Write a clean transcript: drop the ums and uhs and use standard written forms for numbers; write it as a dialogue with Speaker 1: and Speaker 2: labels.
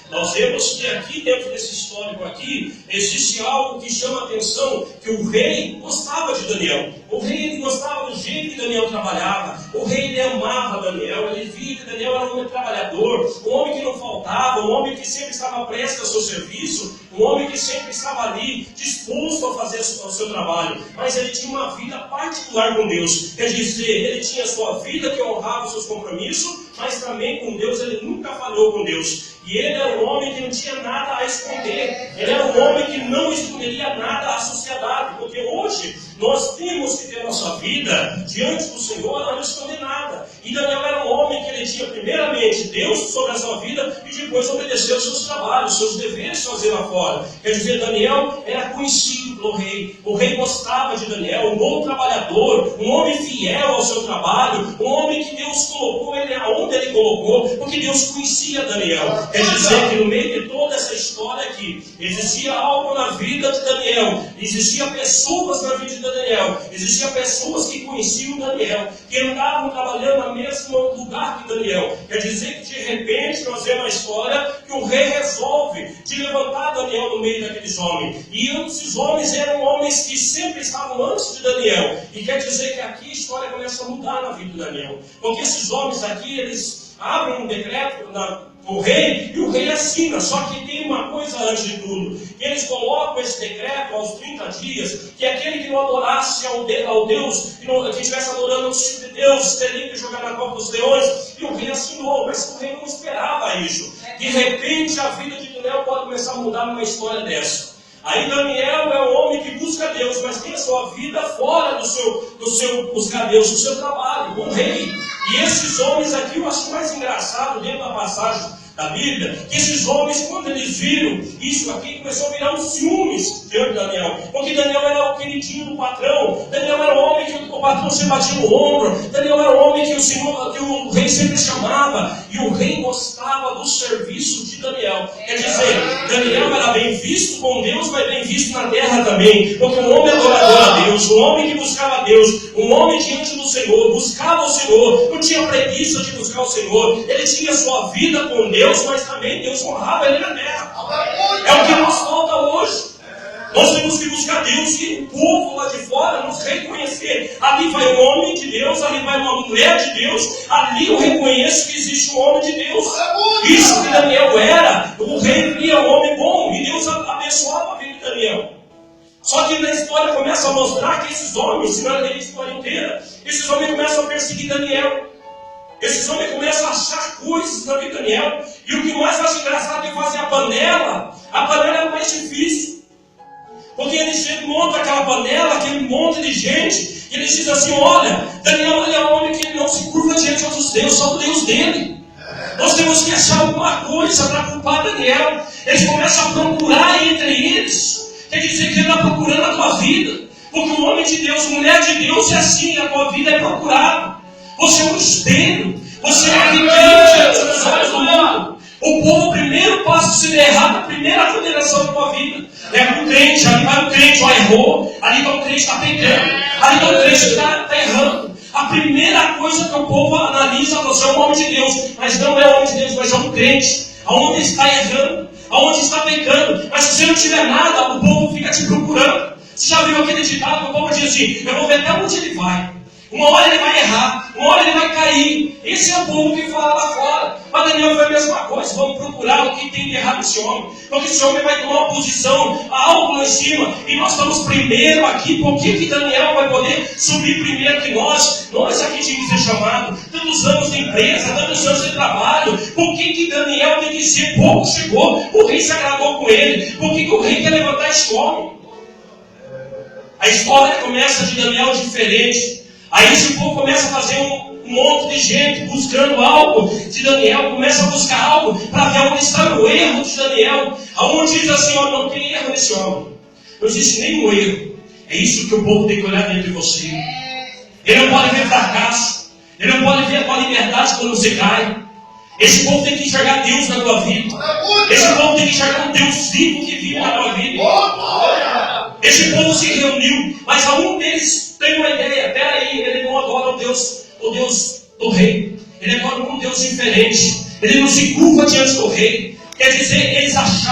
Speaker 1: Nós vemos que aqui dentro desse histórico aqui, existe algo que chama a atenção, que o rei gostava de Daniel. O rei ele gostava do jeito que Daniel trabalhava. O rei ele amava Daniel, ele via que Daniel era um homem trabalhador, um homem que não faltava, um homem que sempre estava presto ao seu serviço, um homem que sempre estava ali disposto a fazer o seu trabalho. Mas ele tinha uma vida particular com Deus. Quer dizer, ele tinha a sua vida que honrava os seus compromissos, mas também com Deus ele nunca falhou com Deus. E ele era um homem que não tinha nada a esconder. Ele era um homem que não esconderia nada à sociedade. Porque hoje nós temos que ter a nossa vida diante do Senhor a não esconder nada. E Daniel era um homem que ele tinha primeiramente Deus sobre a sua vida e depois obedeceu os seus trabalhos, seus deveres fazer lá fora. Quer dizer, Daniel era conhecido pelo rei. O rei gostava de Daniel, um bom trabalhador, um homem fiel ao seu trabalho, um homem que Deus colocou ele aonde ele colocou, porque Deus conhecia Daniel. Quer dizer que no meio de toda essa história aqui, existia algo na vida de Daniel, existia pessoas na vida de Daniel, existia pessoas que conheciam Daniel, que andavam trabalhando no mesmo lugar que Daniel. Quer dizer que de repente nós vemos a história que o rei resolve de levantar Daniel no meio daqueles homens. E esses homens eram homens que sempre estavam antes de Daniel. E quer dizer que aqui a história começa a mudar na vida de Daniel. Porque esses homens aqui, eles abrem um decreto o rei, e o rei assina. Só que tem uma coisa antes de tudo, que eles colocam esse decreto aos 30 dias, que aquele que não adorasse ao Deus, que estivesse adorando o tipo de Deus, teria que jogar na cova dos leões. E o rei assinou, mas o rei não esperava isso. De repente a vida de Daniel pode começar a mudar numa história dessa. Aí Daniel é um homem que busca Deus, mas tem a sua vida fora do seu buscar Deus, do seu trabalho, um rei. E esses homens aqui, eu acho mais engraçado dentro da passagem da Bíblia, que esses homens, quando eles viram isso aqui, começou a virar uns ciúmes diante de Daniel. Porque Daniel era o queridinho do patrão, Daniel era o homem que o patrão se batia no ombro, Daniel era o homem que o rei sempre chamava, e o rei gostava do serviço de Daniel. Quer dizer, Daniel era bem visto com Deus, mas bem visto na terra também, porque um homem adorador a Deus, um homem que buscava Deus, um homem diante do Senhor, buscava o Senhor, não tinha preguiça de buscar o Senhor, ele tinha sua vida com Deus, mas também Deus honrava ele na terra. É o que nos falta hoje. Nós temos que buscar Deus e o povo lá de fora nos reconhecer. Ali vai um homem de Deus, ali vai uma mulher de Deus, ali eu reconheço que existe um homem de Deus. Isso que Daniel era, o rei via um homem bom e Deus abençoava a vida de Daniel. Só que na história começa a mostrar que esses homens, se não é a história inteira, esses homens começam a perseguir Daniel. Esses homens começam a achar coisas na vida de Daniel. E o que mais acha engraçado é fazer a panela é mais difícil. Porque eles montam aquela panela, aquele monte de gente, e eles dizem assim: olha, Daniel é um homem que ele não se curva diante de outros deuses, só o Deus dele. Nós temos que achar alguma coisa para culpar Daniel. Eles começam a procurar entre eles. Quer dizer que ele está procurando a tua vida. Porque um homem de Deus, mulher de Deus é assim, a tua vida é procurada. Você é um espelho, você é evidente diante dos olhos do mundo. O povo primeiro passa a se der errado, a primeira condenação da tua vida. É um crente, ali vai um crente, ó, errou, ali vai um crente que está pecando, ali vai um crente que está errando. A primeira coisa que o povo analisa, você é um homem de Deus, mas não é homem de Deus, mas é um crente. Aonde está errando, aonde está pecando, mas se você não tiver nada, o povo fica te procurando. Você já viu aquele ditado, o povo diz assim: eu vou ver até onde ele vai. Uma hora ele vai errar, uma hora ele vai cair. Esse é o povo que fala lá fora. Mas Daniel foi a mesma coisa. Vamos procurar o que tem de errado nesse homem. Porque esse homem vai tomar uma posição algo lá em cima. E nós estamos primeiro aqui. Por que Daniel vai poder subir primeiro que nós? Nós aqui tínhamos que ser chamados. Tantos anos de empresa, tantos anos de trabalho. Por que Daniel tem que ser pouco chegou? O rei se agradou com ele. Por que o rei quer levantar esse homem? A história começa de Daniel diferente. Aí esse povo começa a fazer um monte de gente buscando algo de Daniel, começa a buscar algo para ver onde está o erro de Daniel. Aonde diz assim: ó, não tem erro nesse homem, não existe nenhum erro. É isso que o povo tem que olhar dentro de você. Ele não pode ver fracasso, ele não pode ver a tua liberdade quando você cai. Esse povo tem que enxergar Deus na tua vida. Esse povo tem que enxergar um Deus vivo que vive na tua vida. Esse povo se reuniu, mas algum deles tem uma ideia. Peraí, ele não adora o Deus do rei. Ele adora um Deus diferente. Ele não se curva diante do rei. Quer dizer, eles achavam